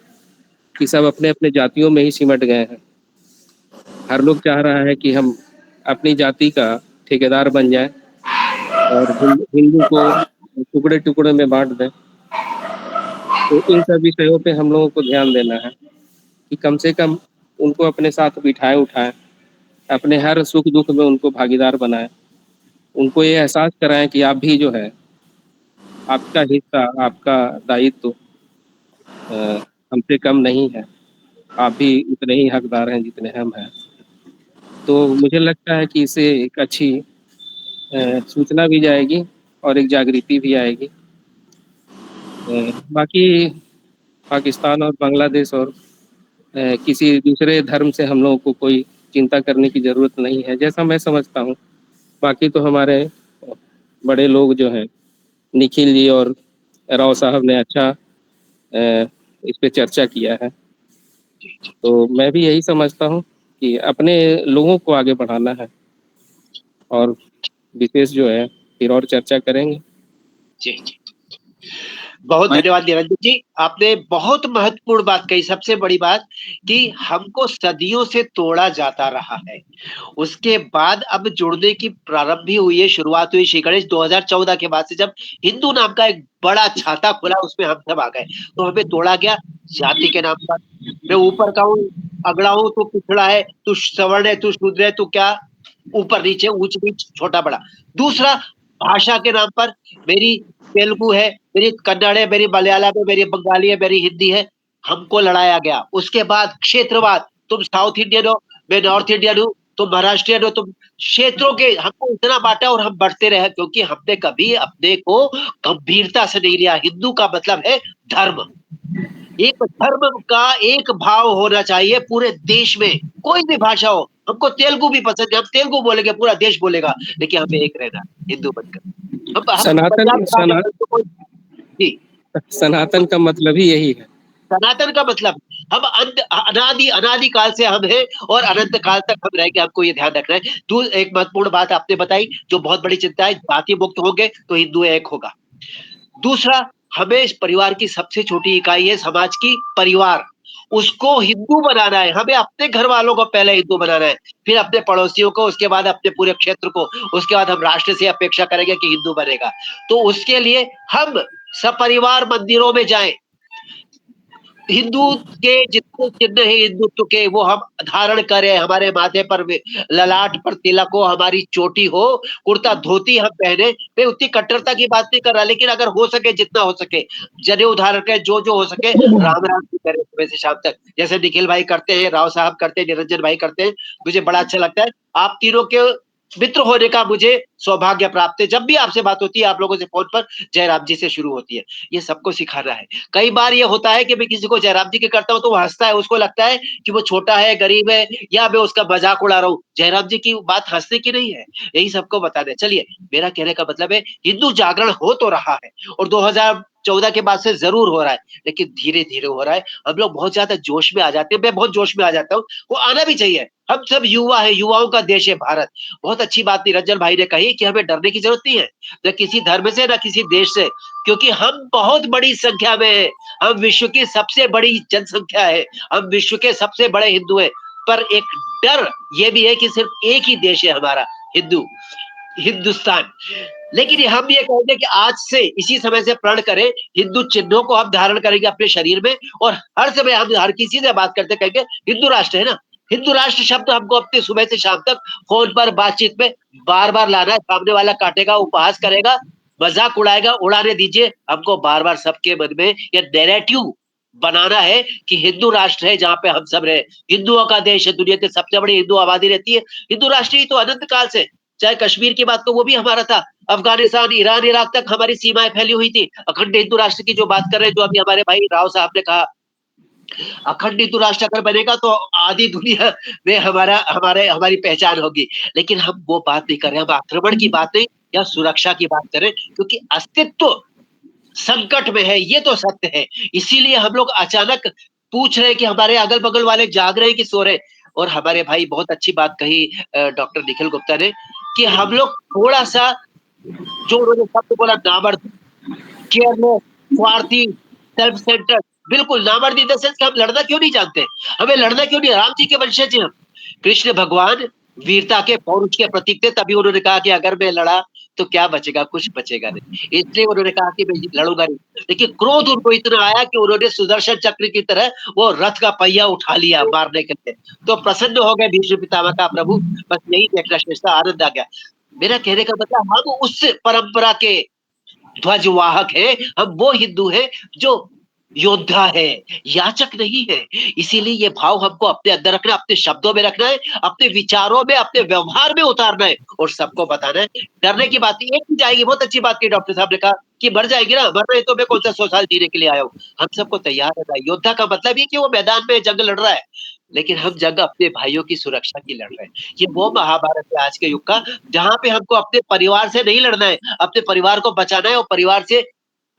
कि सब अपने अपने जातियों में ही सिमट गए हैं। हर लोग चाह रहा है कि हम अपनी जाति का ठेकेदार बन जाए और हिंदू को टुकड़े टुकड़े में बांट दें। तो इन सब विषयों पे हम लोगों को ध्यान देना है कि कम से कम उनको अपने साथ बिठाए उठाएं, अपने हर सुख दुख में उनको भागीदार बनाएं, उनको ये एहसास कराएं कि आप भी जो है, आपका हिस्सा, आपका दायित्व अ, हमसे कम नहीं है, आप भी उतने ही हकदार हैं जितने हम हैं। तो मुझे लगता है कि इससे एक अच्छी सूचना भी जाएगी और एक जागृति भी आएगी। बाकी पाकिस्तान और बांग्लादेश और किसी दूसरे धर्म से हम लोगों को कोई चिंता करने की ज़रूरत नहीं है, जैसा मैं समझता हूँ। बाकी तो हमारे बड़े लोग जो हैं, निखिल जी और राव साहब ने अच्छा इस पे चर्चा किया है। जी, जी, तो मैं भी यही समझता हूँ कि अपने लोगों को आगे बढ़ाना है और विशेष जो है फिर और चर्चा करेंगे। जी, जी। बहुत मैं धन्यवाद निरंजन जी। आपने बहुत महत्वपूर्ण बात कही, सबसे बड़ी बात कि हमको सदियों से तोड़ा जाता रहा है। उसके बाद अब जुड़ने की प्रारंभ भी हुई है, शुरुआत हुई श्री गणेश 2014 के बाद से, जब हिंदू नाम का एक बड़ा छाता खुला, उसमें हम सब आ गए। तो हमें तोड़ा गया जाति के नाम पर। मैं ऊपर का हूँ, अगड़ा हूँ, तू पिछड़ा है, तू सवर्ण है, तू शूद्र है, तू क्या ऊपर नीचे, ऊंच नीच, छोटा बड़ा। दूसरा, भाषा के नाम पर मेरी तेलुगु है, मेरी कन्नड़ है, मेरी मलयालम है, मेरी बंगाली है, मेरी हिंदी है, हमको लड़ाया गया। उसके बाद क्षेत्रवाद, तुम साउथ इंडियन हो, मैं नॉर्थ इंडियन हूँ, तुम महाराष्ट्रियन हो, तुम क्षेत्रों के, हमको इतना बांटा और हम बढ़ते रहे, क्योंकि हमने कभी अपने को गंभीरता से नहीं लिया। हिंदू का मतलब है धर्म। एक धर्म का एक भाव होना चाहिए पूरे देश में, कोई भी भाषा हो। हमको तेलुगु भी पसंद है, हम तेलुगु बोलेंगे, पूरा देश बोलेगा, लेकिन हमें एक रहना है, हिंदू बनकर। हम पंजाब सनातन में सना, जाके तो कोई, जी, सनातन का मतलब ही यही है। सनातन का मतलब हम अनादि अनादि काल से हम हैं और अनंत काल तक हम रहेंगे, हमको ये ध्यान रखना है। एक महत्वपूर्ण बात आपने बताई जो बहुत बड़ी चिंता है, जाति मुक्त होंगे तो हिंदू एक होगा। दूसरा, हमें इस परिवार की सबसे छोटी इकाई है समाज की, परिवार, उसको हिंदू बनाना है। हमें अपने घर वालों को पहले हिंदू बनाना है, फिर अपने पड़ोसियों को, उसके बाद अपने पूरे क्षेत्र को, उसके बाद हम राष्ट्र से अपेक्षा करेंगे कि हिंदू बनेगा। तो उसके लिए हम सपरिवार मंदिरों में जाएं, हिंदू के जितने चिन्ह है हिंदुत्व के, वो हम धारण करें, हमारे माथे पर ललाट पर तिलक हो, हमारी चोटी हो, कुर्ता धोती हम पहने। मैं उतनी कट्टरता की बात नहीं कर रहा, लेकिन अगर हो सके, जितना हो सके, जनेऊ धारण करें, जो जो हो सके, राम राम की करें सुबह से शाम तक, जैसे निखिल भाई करते हैं, राव साहब करते हैं, निरंजन भाई करते हैं। मुझे बड़ा अच्छा लगता है। आप तीनों के मित्र होने का मुझे सौभाग्य प्राप्त है। जब भी आपसे बात होती है, आप लोगों से फोन पर, जयराम जी से शुरू होती है। ये सबको सिखाना है। कई बार ये होता है कि मैं किसी को जयराम जी के करता हूँ तो वो हंसता है, उसको लगता है कि वो छोटा है, गरीब है, या मैं उसका मजाक उड़ा रहा हूँ। जयराम जी की बात हंसने की नहीं है, यही सबको बता दें। चलिए, मेरा कहने का मतलब है, हिंदू जागरण हो तो रहा है और 2014 के बाद से जरूर हो रहा है, लेकिन धीरे धीरे हो रहा है। हम लोग बहुत ज्यादा जोश में आ जाते हैं, मैं बहुत जोश में आ जाता हूँ, वो आना भी चाहिए। हम सब युवा है, युवाओं का देश है भारत। बहुत अच्छी बात निरंजन भाई ने कही कि हमें डरने की जरूरत नहीं है, न किसी धर्म से, न किसी देश से, क्योंकि हम बहुत बड़ी संख्या में हैं। हम विश्व की सबसे बड़ी जनसंख्या है, हम विश्व के सबसे बड़े हिंदू हैं। पर एक डर ये भी है कि सिर्फ एक ही देश है हमारा, हिंदुस्तान। लेकिन हम ये कहेंगे कि आज से, इसी समय से प्रण करें, हिंदू चिन्हों को हम धारण करेंगे अपने शरीर में, और हर समय हम हर किसी से बात करते कहेंगे हिंदू राष्ट्र है ना। हिंदू राष्ट्र शब्द हमको अपने सुबह से शाम तक फोन पर बातचीत में बार बार लाना है। सामने वाला काटेगा, उपहास करेगा, मजाक उड़ाएगा, उड़ाने दीजिए। हमको बार बार सबके मन में यह नैरेटिव बनाना है कि हिंदू राष्ट्र है जहां पे हम सब रहे, हिंदुओं का देश है, दुनिया की सबसे बड़ी हिंदू आबादी रहती है। हिंदू राष्ट्र ही तो अनंत काल से, चाहे कश्मीर की बात, तो वो भी हमारा था। अफगानिस्तान, ईरान, इराक तक हमारी सीमाएं फैली हुई थी। अखंड हिंदू राष्ट्र की जो बात कर रहे हैं, जो अभी हमारे भाई राव साहब ने कहा, अखंड हिंदू राष्ट्र अगर बनेगा तो आधी दुनिया में हमारी पहचान होगी। लेकिन हम वो बात नहीं कर रहे, हम आक्रमण की बात नहीं या सुरक्षा की बात करें, क्योंकि अस्तित्व संकट में है, ये तो सत्य है। इसीलिए हम लोग अचानक पूछ रहे हैं कि हमारे अगल-बगल वाले जाग रहे हैं कि सो रहे हैं। और हमारे भाई बहुत अच्छी बात कही डॉक्टर निखिल गुप्ता ने कि हम लोग थोड़ा-सा जो उन्होंने शब्द बोला नामर्द, केयरलेस, स्वार्थी, सेल्फ सेंटर्ड, बिल्कुल नामर्दी इन द सेंस कि हम लड़ना क्यों नहीं जानते? हमें लड़ना क्यों नहीं? राम जी के वंशज हैं हम। कृष्ण भगवान वीरता के, पौरुष के प्रतीक थे, तभी उन्होंने कहा कि अगर मैं लड़ा तो क्या बचेगा? कुछ बचेगा नहीं। इसलिए उन्होंने कहा कि मैं लड़ूंगा नहीं। देखिए क्रोध उनको इतना आया कि उन्होंने सुदर्शन चक्र की तरह वो रथ का पहिया उठा लिया मारने के लिए। तो प्रसन्न हो गए भीष्म पितामह का प्रभु, बस यही देखना शेष था, आनंद आ गया। मेरा कहने का मतलब हम उस परंपरा के ध्वजवाहक है, हम वो हिंदू है जो योद्धा है, याचक नहीं है। इसीलिए ये भाव हमको अपने अंदर रखना है, अपने शब्दों में रखना है, अपने विचारों में, अपने व्यवहार में उतारना है और सबको बताना है। डरने की बात नहीं, एक ही जाएगी। बहुत अच्छी बात की डॉक्टर साहब ने कहा कि मर जाएगी ना, मर रहे तो मैं कौन सा 100 साल जीने के लिए आया हूँ। हम सबको तैयार रहना है। योद्धा का मतलब ये कि वो मैदान में जंग लड़ रहा है, लेकिन हम जंग अपने भाइयों की सुरक्षा की लड़ रहे हैं। ये वो महाभारत है आज के युग का, जहाँ पे हमको अपने परिवार से नहीं लड़ना है, अपने परिवार को बचाना है और परिवार से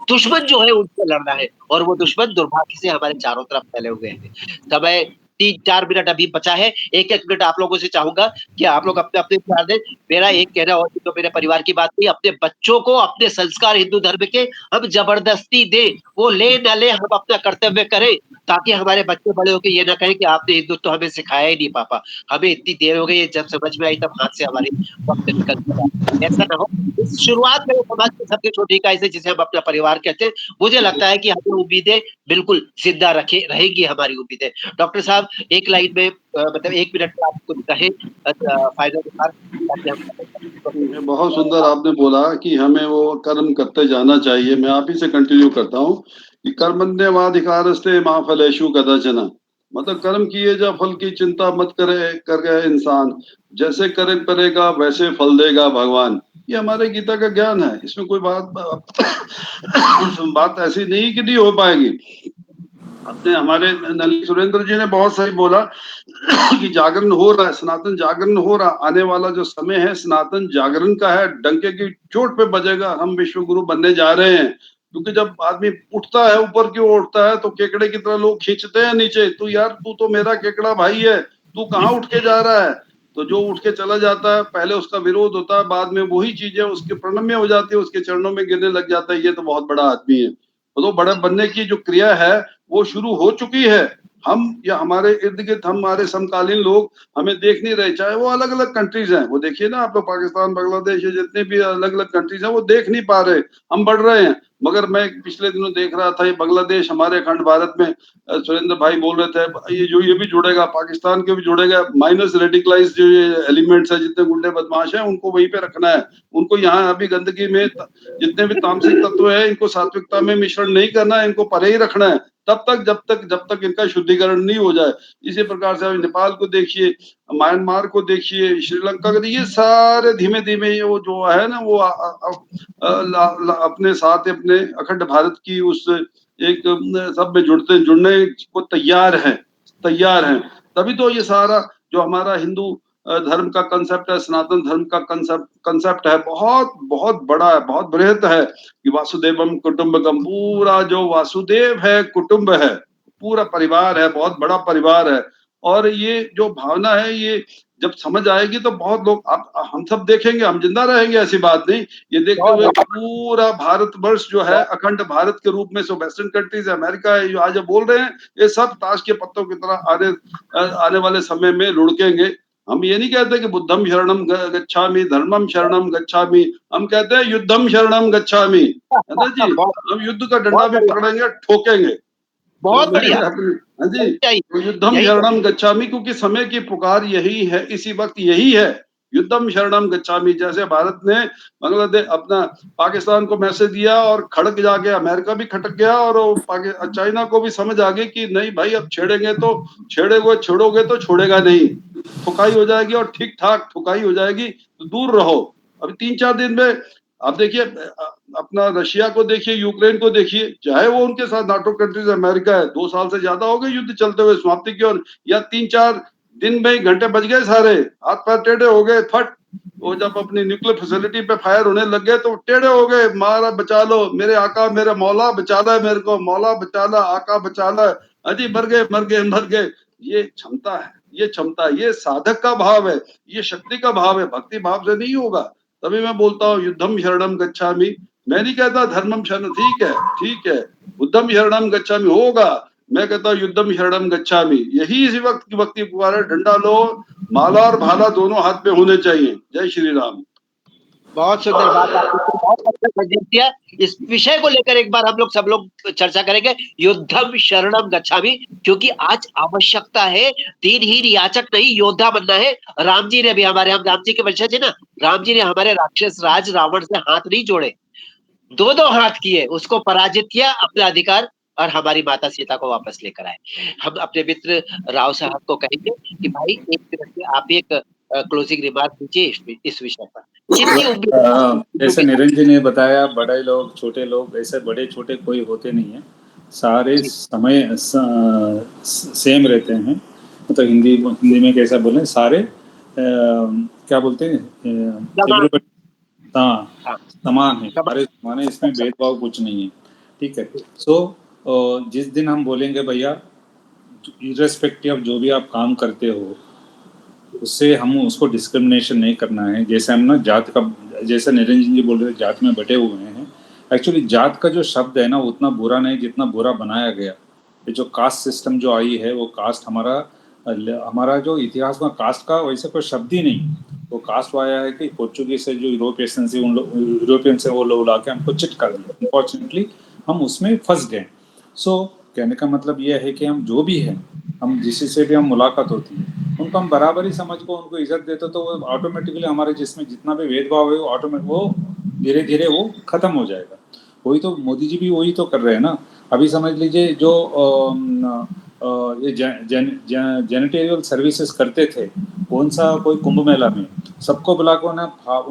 दुश्मन जो है उनसे लड़ना है। और वो दुश्मन दुर्भाग्य से हमारे चारों तरफ फैले हुए हैं। समय 3-4 मिनट अभी बचा है। 1-1 मिनट आप लोगों से चाहूँगा कि आप लोग अपने-अपने विचार दें। मेरा एक कहना और तो मेरे परिवार की बात नहीं, अपने बच्चों को अपने संस्कार हिंदू धर्म के हम ज़बरदस्ती दें। वो ले ना ले, हम अपना कर्तव्य करें, ताकि हमारे बच्चे बड़े होके ये ना कहें कि आपने हिंदुत्व हमें सिखाया ही नहीं पापा। हमें इतनी देर हो गई है, जब समझ में आई तब हाथ से हमारे वक़्त निकल चुका। ऐसा ना हो। इस शुरुआत में समाज की सबसे छोटी इकाई से, जिसे हम अपना परिवार कहते हैं, मुझे लगता है कि हमें उम्मीदें बिल्कुल जिंदा रखे रहेंगी हमारी उम्मीदें। डॉक्टर साहब एक लाइन में मतलब 1 मिनट में आप कुछ कहें फाइनल रिमार्क, ताकि हम ये बहुत सुंदर आपने बोला कि हमें वो कर्म करते जाना चाहिए। मैं आप ही से कंटिन्यू करता हूँ कि कर्मण्येवाधिकारस्ते मा फलेषु कदाचन, मतलब कर्म किए जा, फल की चिंता मत करे, कर गए इंसान, जैसे करे करेगा वैसे फल देगा भगवान। ये हमारे गीता का ज्ञान है, इसमें कोई बात ऐसी नहीं कि नहीं हो पाएगी। अपने हमारे नली सुरेंद्र जी ने बहुत सही बोला कि जागरण हो रहा है, सनातन जागरण हो रहा, आने वाला जो समय है सनातन जागरण का है, डंके की चोट पे बजेगा, हम विश्व गुरु बनने जा रहे हैं। क्योंकि जब आदमी उठता है, ऊपर की ओर उठता है, तो केकड़े की तरह लोग खींचते हैं नीचे, तू यार तू तो मेरा केकड़ा भाई है, तू कहाँ उठ के जा रहा है। तो जो उठ के चला जाता है, पहले उसका विरोध होता है, बाद में वही चीजें उसके प्रणम्य हो जाती है, उसके चरणों में गिरने लग जाता है, ये तो बहुत बड़ा आदमी है। तो बड़े बनने की जो क्रिया है वो शुरू हो चुकी है। हम या हमारे इर्द गिर्द हमारे समकालीन लोग हमें देख नहीं रहे, चाहे वो अलग अलग कंट्रीज हैं, वो देखिए ना आप लोग, पाकिस्तान, बांग्लादेश, ये जितने भी अलग अलग कंट्रीज हैं वो देख नहीं पा रहे, हम बढ़ रहे हैं। मगर मैं पिछले दिनों देख रहा था, ये बांग्लादेश हमारे अखंड भारत में, सुरेंद्र भाई बोल रहे थे, ये भी जुड़ेगा, पाकिस्तान के भी जुड़ेगा, माइनस रेडिकलाइज जो ये एलिमेंट्स है, जितने गुंडे बदमाश हैं उनको वहीं पे रखना है, उनको यहाँ अभी गंदगी में जितने भी तामसिक तत्व है इनको सात्विकता में मिश्रण नहीं करना है, इनको परे ही रखना है, जब तक इनका शुद्धिकरण नहीं हो जाए। इसी प्रकार से नेपाल को देखिए, म्यांमार को देखिए, श्रीलंका को, ये सारे धीमे धीमे वो जो है ना वो अपने साथ अपने अखंड भारत की उस एक सब में जुड़ने को तैयार हैं। तभी तो ये सारा जो हमारा हिंदू धर्म का कंसेप्ट है, सनातन धर्म का कंसेप्ट है, बहुत बहुत बड़ा है, बहुत बृहत है कि वासुदेवम कुटुंबकम, पूरा जो वासुदेव है कुटुंब है, पूरा परिवार है, बहुत बड़ा परिवार है। और ये जो भावना है, ये जब समझ आएगी तो बहुत लोग, हम सब देखेंगे, हम जिंदा रहेंगे, ऐसी बात नहीं। ये देखते हुए पूरा भारतवर्ष जो है अखंड भारत के रूप में, सो वेस्टर्न कंट्रीज, अमेरिका है, जो आज बोल रहे हैं, ये सब ताश के पत्तों की तरह आने वाले समय में लुढ़केंगे। हम ये नहीं कहते कि बुद्धम शरणम गच्छामि, धर्मम शरणम गच्छामि, हम कहते हैं युद्धम शरणम गच्छामि, है ना जी। हम युद्ध का डंडा भी पकड़ेंगे, ठोकेंगे। बहुत बढ़िया। हाँ जी, तो युद्धम शरणम गच्छामि, क्योंकि समय की पुकार यही है, इसी वक्त यही है, युद्धम शरणम गच्छामि। जैसे भारत ने बांग्लादेश अपना पाकिस्तान को मैसेज दिया और खड़क जाके अमेरिका भी खटक गया, और चाइना को भी समझ आ गई कि नहीं भाई, अब छोड़ोगे तो छोड़ेगा नहीं, ठुकाई हो जाएगी, और ठीक ठाक ठुकाई हो जाएगी, तो दूर रहो। अभी 3-4 दिन में आप देखिए अपना रशिया को देखिए, यूक्रेन को देखिए, चाहे वो उनके साथ नाटो कंट्रीज अमेरिका है, 2 साल से ज्यादा हो गए युद्ध चलते हुए समाप्ति की ओर, या 3-4 दिन में ही घंटे बज गए, सारे हाथ पैर टेढ़े हो गए, फट वो जब अपनी न्यूक्लियर फैसिलिटी पे फायर होने लग गए तो टेढ़े हो गए, मारा बचा लो मेरे आका मेरे मौला बचा ला मेरे को, मौला बचा ला आका बचा ला, अजी मर गए मर गए मर गए। ये क्षमता है, ये क्षमता, ये साधक का भाव है, ये शक्ति का भाव है, भक्ति भाव से नहीं होगा। तभी मैं बोलता हूँ युद्धम शरणम गच्छामि, मैं नहीं कहता धर्मम शरण, ठीक है बुद्धम शरणम गच्छामि होगा, मैं कहता हूँ युद्धम शरणम गच्छामि। यही इसी वक्त की भक्ति पुकार है, डंडा लो, माला और भाला दोनों हाथ में होने चाहिए। जय श्री राम। बहुत सुंदर बात आपने की, बहुत अच्छा संदेश दिया। इस विषय को लेकर एक बार हम लोग सब लोग चर्चा करेंगे, युद्धम शरणम गच्छामि, क्योंकि आज आवश्यकता है दीनहीन याचक नहीं योद्धा बनना है। राम जी ने भी हमारे, हम राम जी के वंशज है ना, राम जी ने हमारे राक्षस राज रावण से हाथ नहीं जोड़े, 2-2 हाथ किए, उसको पराजित किया, अपना अधिकार और हमारी माता सीता को वापस लेकर आए। हम अपने मित्र राव साहब को कहेंगे कि भाई एक तरह से आप एक क्लोजिंग रिमार्क दीजिए इस विषय पर। कितनी उम्मीद, जैसे निरंजन ने बताया, बड़े लोग छोटे लोग ऐसे बड़े छोटे कोई होते नहीं है, सारे समय सेम रहते हैं। तो हिंदी में कैसा बोले, सारे क्या बोलते हैं, हाँ समान है, सारे समान है, इसमें भेदभाव कुछ नहीं है, ठीक है। सो जिस दिन हम बोलेंगे भैया इर्रेस्पेक्टिव ऑफ जो भी आप काम करते हो उससे हम उसको डिस्क्रिमिनेशन नहीं करना है। जैसे हम ना जात का, जैसे निरंजन जी बोल रहे थे जात में बटे हुए हैं, एक्चुअली जात का जो शब्द है ना उतना बुरा नहीं जितना बुरा बनाया गया। ये जो कास्ट सिस्टम जो आई है, वो कास्ट हमारा जो इतिहास में कास्ट का वैसे कोई शब्द ही नहीं। वो कास्ट आया है कि पोर्चुगीज से जो यूरोपियन से यूरोपियन से वो लोग ला के हमको चिट कर दिया, अनफॉर्चुनेटली हम उसमें फंस गए। सो कहने का मतलब ये है कि हम जो भी हैं, हम जिसी से भी हम मुलाकात होती है उनको हम बराबरी समझ को उनको इज्जत देते तो वो ऑटोमेटिकली हमारे जिसमें जितना भी भेदभाव है वो ऑटोमेटिक वो धीरे धीरे वो खत्म हो जाएगा। वही तो मोदी जी भी वही तो कर रहे हैं ना। अभी समझ लीजिए जो ये जैनिटोरियल सर्विसेज करते थे, कौन सा कोई कुंभ मेला में सबको बुला के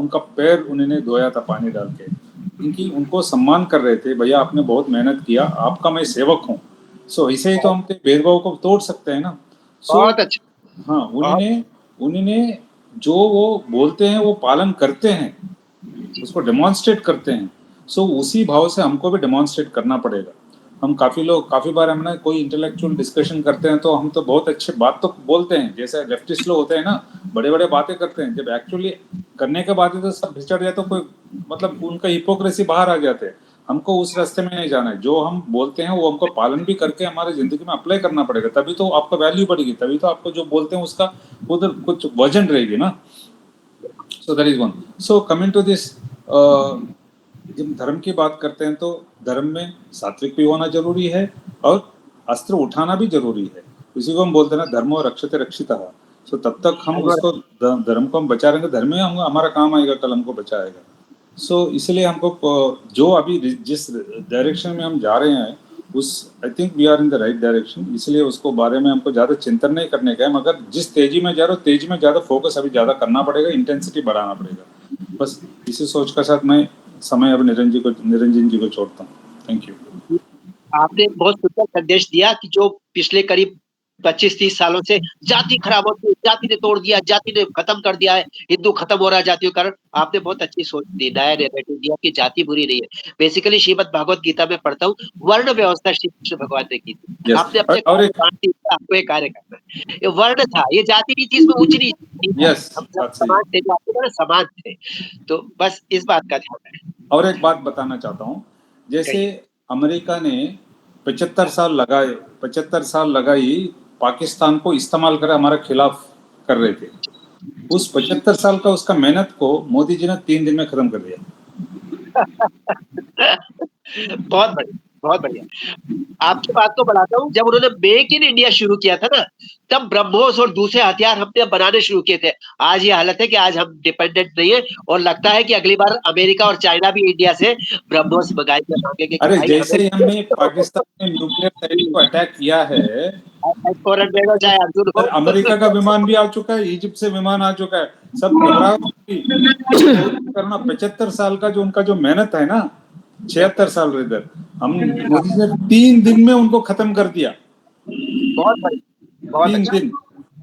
उनका पैर उन्होंने धोया था पानी डाल के, क्योंकि उनको सम्मान कर रहे थे, भैया आपने बहुत मेहनत किया, आपका मैं सेवक हूँ। सो इसे ही तो हम भेदभाव को तोड़ सकते हैं ना। बहुत अच्छा। हाँ, उन्होंने जो वो बोलते हैं वो पालन करते हैं, उसको डेमोन्स्ट्रेट करते हैं। सो उसी भाव से हमको भी डेमोन्स्ट्रेट करना पड़ेगा। हम काफी बार हमने कोई इंटेलेक्चुअल डिस्कशन करते हैं तो हम तो बहुत अच्छे बात तो बोलते हैं, जैसे लेफ्टिस्ट लोग होते हैं ना, बड़े बड़े बातें करते हैं, जब एक्चुअली करने के बाद तो सब भिचड़ जाए तो कोई मतलब उनका हिपोक्रेसी बाहर आ जाते हैं। हमको उस रास्ते में नहीं जाना है, जो हम बोलते हैं वो हमको पालन भी करके हमारे जिंदगी में अप्लाई करना पड़ेगा, तभी तो आपका वैल्यू बढ़ेगी, तभी तो आपको जो बोलते हैं उसका उधर कुछ वजन रहेगी ना। So that is one. So coming to this, जब धर्म की बात करते हैं तो धर्म में सात्विक भी होना जरूरी है और अस्त्र उठाना भी जरूरी है। इसी को हम बोलते हैं ना, धर्मो रक्षते रक्षितः। सो तब तक हम उसको धर्म को हम बचा रहेंगे, धर्म ही हमारा काम आएगा, कल हमको बचाएगा। सो इसलिए हमको जो अभी जिस डायरेक्शन में हम जा रहे हैं उस I think we are in the right direction, इसलिए उसको बारे में हमको ज़्यादा चिंतन नहीं करने का है, मगर जिस तेजी में जा रहे हो तेजी में ज़्यादा फोकस अभी ज़्यादा करना पड़ेगा, इंटेंसिटी बढ़ाना पड़ेगा। बस इसी सोच के साथ मैं समय अब निरंजन जी को छोड़ता हूँ। Thank you. आपने बहुत सुंदर संदेश दिया कि जो पिछले करीब 25-30 सालों से जाति खराब होती है, जाति ने तोड़ दिया, जाति ने खत्म कर दिया है, हिंदू खत्म हो रहा है जातियों के कारण, आपने बहुत अच्छी सोच दी, नया नैरेटिव दिया कि जाति बुरी नहीं है। बेसिकली श्रीमद् भागवत गीता में पढ़ता हूँ, वर्ण व्यवस्था श्री कृष्ण भगवान ने की थी। आपने अपने आपको एक कार्य करना है, ये वर्ण था, ये जाति नहीं थी, इसमें ऊंच नीच, हम सब समाज थे, समाज थे। तो बस इस बात का ध्यान रखें। और एक बात बताना चाहता हूँ, जैसे अमेरिका ने 75 साल लगाई पाकिस्तान को इस्तेमाल कर हमारे खिलाफ कर रहे थे, उस 75 साल का उसका मेहनत को मोदी जी ने 3 दिन में खत्म कर दिया। बहुत बढ़िया, बहुत बढ़िया। आपकी बात को बढ़ाता हूँ, जब उन्होंने मेक इन इंडिया शुरू किया था ना, तब ब्रह्मोस और दूसरे हथियार हमने बनाने शुरू किए थे। आज ये हालत है कि आज हम डिपेंडेंट नहीं है, और लगता है कि अगली बार अमेरिका और चाइना भी इंडिया से ब्रह्मोस मंगाएंगे। अरे जैसे ही हमने पाकिस्तान में न्यूक्लियर साइट को अटैक किया है, फौरन भेजो चाहे अर्जुन हो। अमेरिका का विमान भी आ चुका है, इजिप्ट से विमान आ चुका है, सब घबराहट करना। 75 साल का जो उनका जो मेहनत है ना, 76 साल इधर, हम मोदी जी ने 3 दिन में उनको खत्म कर दिया। बहुत बढ़िया, बहुत 3 अच्छा। दिन।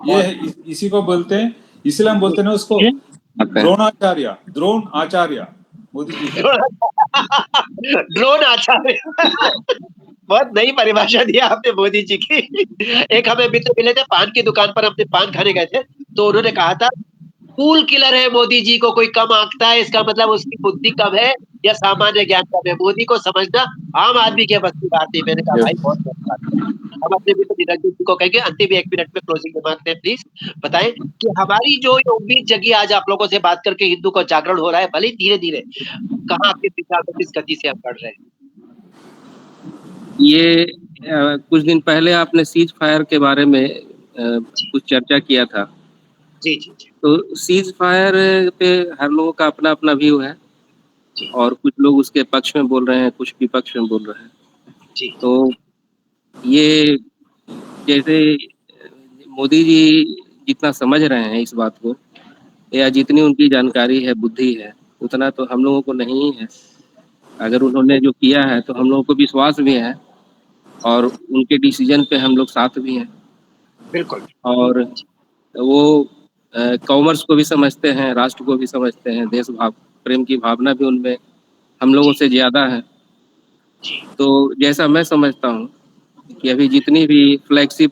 ये इसी को बोलते हैं, इसलिए हम बोलते हैं ना उसको द्रोणाचार्य, द्रोण आचार्य मोदी जी है। ड्रोन आचार्य। बहुत नई परिभाषा दिया आपने मोदी जी की। एक हमें मित्र मिले थे पान की दुकान पर, अपने पान खाने गए थे, तो उन्होंने कहा था कूल किलर है मोदी जी को कोई कम आंकता है, इसका मतलब उसकी बुद्धि कम है या सामान्य ज्ञान कम है। मोदी को समझना आम आदमी के बस की बात नहीं। मैंने कहा भाई बहुत बात है। हम अपने मित्र निरंजन जी को कहेंगे अंतिम 1 मिनट में क्लोजिंग रिमार्क में प्लीज बताएं कि हमारी जो ये उम्मीद जगी आज आप लोगों से बात करके हिंदू को जागरण हो रहा है, भले धीरे धीरे, कहाँ आपके विचार में किस गति से हम बढ़ रहे हैं? ये कुछ दिन पहले आपने सीज फायर के बारे में कुछ चर्चा किया था। जी जी जी तो सीज फायर पे हर लोगों का अपना अपना व्यू है, और कुछ लोग उसके पक्ष में बोल रहे हैं, कुछ विपक्ष में बोल रहे हैं। जी। तो ये जैसे मोदी जी जितना समझ रहे हैं इस बात को, या जितनी उनकी जानकारी है, बुद्धि है, उतना तो हम लोगों को नहीं है। अगर उन्होंने जो किया है तो हम लोगों को विश्वास भी है, और उनके डिसीजन पे हम लोग साथ भी हैं। बिल्कुल। और वो कॉमर्स को भी समझते हैं, राष्ट्र को भी समझते हैं, देश भाव प्रेम की भावना भी उनमें हम लोगों से ज़्यादा है। तो जैसा मैं समझता हूँ कि अभी जितनी भी फ्लैगशिप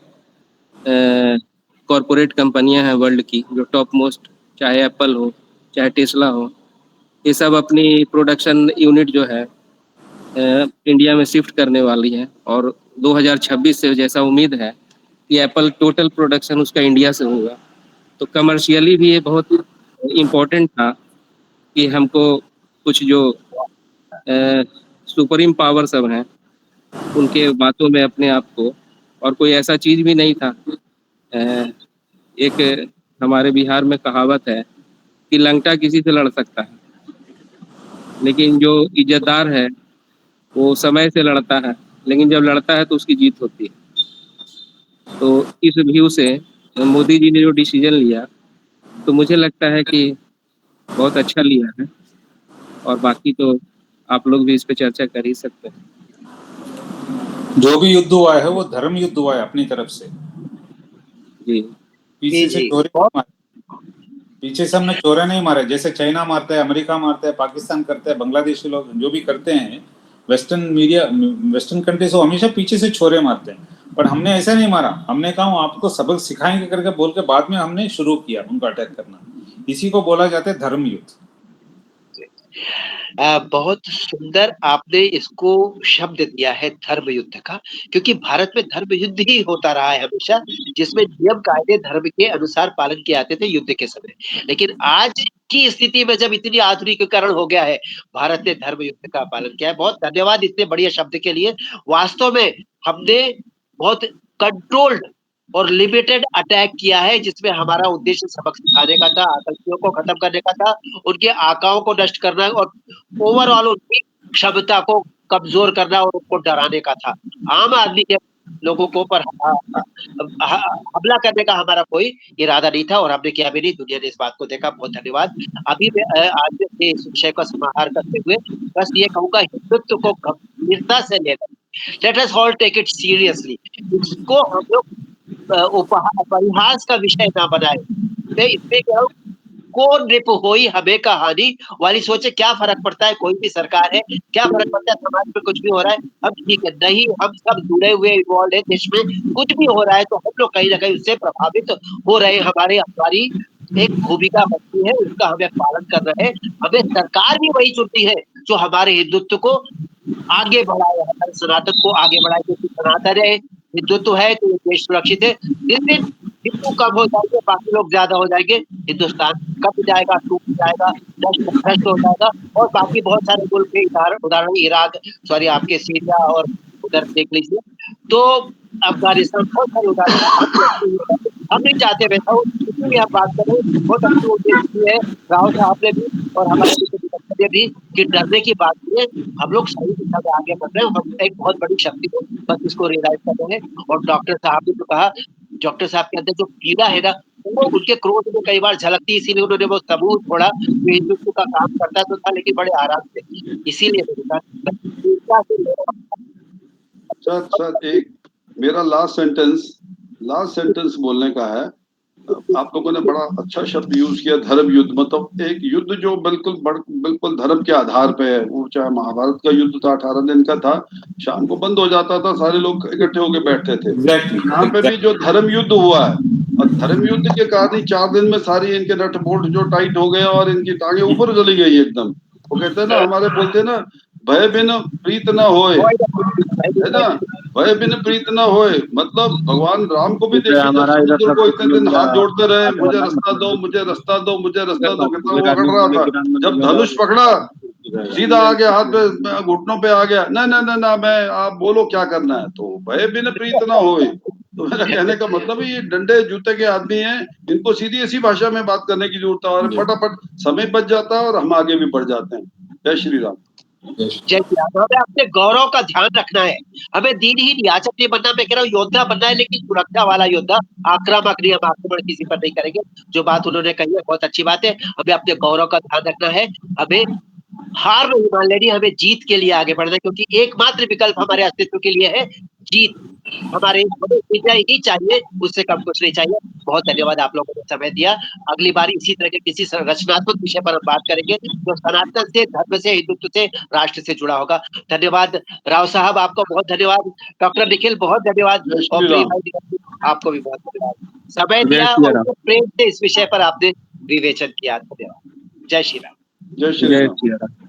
कॉरपोरेट कंपनियां हैं वर्ल्ड की, जो टॉप मोस्ट, चाहे एप्पल हो, चाहे टेस्ला हो, ये सब अपनी प्रोडक्शन यूनिट जो है इंडिया में शिफ्ट करने वाली है। और 2026 से जैसा उम्मीद है कि एप्पल टोटल प्रोडक्शन उसका इंडिया से होगा। तो कमर्शियली भी ये बहुत इम्पोर्टेंट था कि हमको कुछ जो सुपरीम पावर सब हैं उनके बातों में अपने आप को, और कोई ऐसा चीज़ भी नहीं था। एक हमारे बिहार में कहावत है कि लंका किसी से लड़ सकता है, लेकिन जो इज्जतदार है वो समय से लड़ता है, लेकिन जब लड़ता है तो उसकी जीत होती है। तो इस व्यू से मोदी जी ने जो डिसीजन लिया, तो मुझे लगता है कि बहुत अच्छा लिया है। और बाकी तो आप लोग भी इस पे चर्चा कर ही सकते हैं। जो भी युद्ध हुआ है वो धर्म युद्ध हुआ है अपनी तरफ से। जी पीछे से चोरे नहीं मारे, पीछे से हमने चोरे नहीं मारे। जैसे चाइना मारता है, अमेरिका मारता है, पाकिस्तान करता है, बांग्लादेशी लोग जो भी करते हैं, वेस्टर्न मीडिया, वेस्टर्न कंट्रीज वो हमेशा पीछे से छोरे मारते हैं। पर हमने ऐसा नहीं मारा। हमने कहा आपको सबक सिखाएंगे करके बोल के बाद में हमने शुरू किया उनको अटैक करना। इसी को बोला जाता है धर्म युद्ध। बहुत सुंदर आपने इसको शब्द दिया है धर्म युद्ध का, क्योंकि भारत में धर्म युद्ध ही होता रहा है हमेशा, जिसमें नियम कायदे धर्म के अनुसार पालन किए जाते थे युद्ध के समय। लेकिन आज की स्थिति में जब इतनी आधुनिकीकरण हो गया है, भारत ने धर्म युद्ध का पालन किया है। बहुत धन्यवाद इतने बढ़िया शब्द के लिए। वास्तव में हमने बहुत कंट्रोल्ड और लिमिटेड अटैक किया है, जिसमें हमारा उद्देश्य सबक सिखाने का था, आतंकियों को खत्म करने का था, उनके आकाओं को नष्ट करना और ओवरऑल उनकी क्षमता को कमजोर करना और उनको डराने का था। आम आदमी के लोगों को पर हमला करने का हमारा कोई इरादा नहीं था, और हमने किया भी नहीं। दुनिया ने इस बात को देखा। बहुत धन्यवाद। अभी मैं आज के इस विषय का समाहार करते हुए बस ये कहूंगा, हिंदुत्व को गंभीरता से लेना, let us all take it seriously. इसको हम लोग परिहास का विषय ना बनाए। इसमें क्या कौन रिप होई हमें कहानी वाली सोचे, क्या फर्क पड़ता है कोई भी सरकार है, क्या फर्क पड़ता है समाज में कुछ भी हो रहा है। हम ठीक है नहीं, हम सब जुड़े हुए इन्वॉल्व है, देश में कुछ भी हो रहा है तो हम लोग कहीं ना कहीं उससे प्रभावित हो रहे हैं। हमारी एक भूमिका बनती है, उसका हमें पालन कर रहे हैं। हमें सरकार भी वही चुनती है जो हमारे हिंदुत्व को आगे बढ़ाए, हमारे सनातन को आगे बढ़ाए, क्योंकि सनातन है, हिंदुत्व है तो देश सुरक्षित है। जिस दिन हिंदू कम हो जाएंगे, बाकी लोग ज्यादा हो जाएंगे, हिंदुस्तान कब जाएगा, टूट जाएगा, भ्रष्ट हो जाएगा। और बाकी बहुत सारे मुल्क के उदाहरण इराक, सॉरी आपके सीरिया और उधर देख लीजिए, तो अफगानिस्तान, बहुत सारे उदाहरण। हम नहीं चाहते वैसा हो, इसलिए हम बात करें। बहुत अच्छी उद्देश्य है राहुल साहब ने भी और हमारे मुझे भी कि डरने की बात नहीं है, हम लोग सही दिशा में आगे बढ़ रहे हैं, हम एक बहुत बड़ी शक्ति को बस इसको रियलाइज कर रहे हैं। और डॉक्टर साहब ने जो कहा, डॉक्टर साहब के अंदर जो पीड़ा है ना, वो उनके क्रोध में कई बार झलकती, इसीलिए उन्होंने वो सबूत छोड़ा कि हिंदुत्व का काम करता तो था, लेकिन बड़े आराम से, इसीलिए मैंने कहा सर सर एक मेरा लास्ट सेंटेंस बोलने का है। आप लोगों ने बड़ा अच्छा शब्द यूज किया, धर्म युद्ध। मतलब एक युद्ध जो बिल्कुल धर्म के आधार पे है। वो चाहे महाभारत का युद्ध था, 18 दिन का था, शाम को बंद हो जाता था, सारे लोग इकट्ठे होके बैठते थे। यहाँ पे भी जो धर्म युद्ध हुआ है, और धर्म युद्ध के कारण ही 4 दिन में सारी इनके नट बोल्ट जो टाइट हो गए और इनकी टांगे ऊपर चली गई एकदम। वो कहते हैं ना, हमारे बोलते हैं ना, भय बिन प्रीत न होए, है ना, भय बिन प्रीत न होए। मतलब भगवान राम को भी देखिए, जब समुद्र को इतने दिन हाथ जोड़ते रहे, मुझे रास्ता दो, मुझे रास्ता दो, मुझे रास्ता दो, कितना वो अकड़ रहा था। जब धनुष पकड़ा, सीधा आ गया, हाथ पे घुटनों पे आ गया, ना ना ना ना, मैं आप बोलो क्या करना है। तो भय बिन प्रीत न होए, तो मेरा कहने का मतलब ये डंडे जूते के आदमी हैं, इनको सीधी ऐसी भाषा में बात करने की जरूरत है, और फटाफट समय बच जाता है और हम आगे भी बढ़ जाते हैं। जय श्री राम। जय श्री राम। हमें अपने गौरव का ध्यान रखना है, हमें दीनहीन रियासत नहीं बनना। मैं कह रहा हूँ योद्धा बनना है, लेकिन सुरक्षा वाला योद्धा, आक्रामक नहीं। हम आक्रमण किसी पर नहीं करेंगे। जो बात उन्होंने कही है बहुत अच्छी बात है। हमें अपने गौरव का ध्यान रखना है, हमें हार नहीं मान लेनी, हमें जीत के लिए आगे बढ़ना है, क्योंकि एकमात्र विकल्प हमारे अस्तित्व के लिए है जीत। हमारे विजय ही चाहिए, उससे कम कुछ नहीं चाहिए। बहुत धन्यवाद, आप लोगों ने समय दिया। अगली बार इसी तरह के किसी रचनात्मक विषय पर हम बात करेंगे, जो सनातन से, धर्म से, हिंदुत्व से, राष्ट्र से जुड़ा होगा। धन्यवाद राव साहब, आपको बहुत धन्यवाद। डॉक्टर निखिल, बहुत धन्यवाद। जय और श्री राम। आपको भी बहुत धन्यवाद, समय जय दिया श्री और राम। प्रेम से इस विषय पर आपने विवेचन किया। धन्यवाद। जय श्री राम। जय श्री जय राम। श्री राम।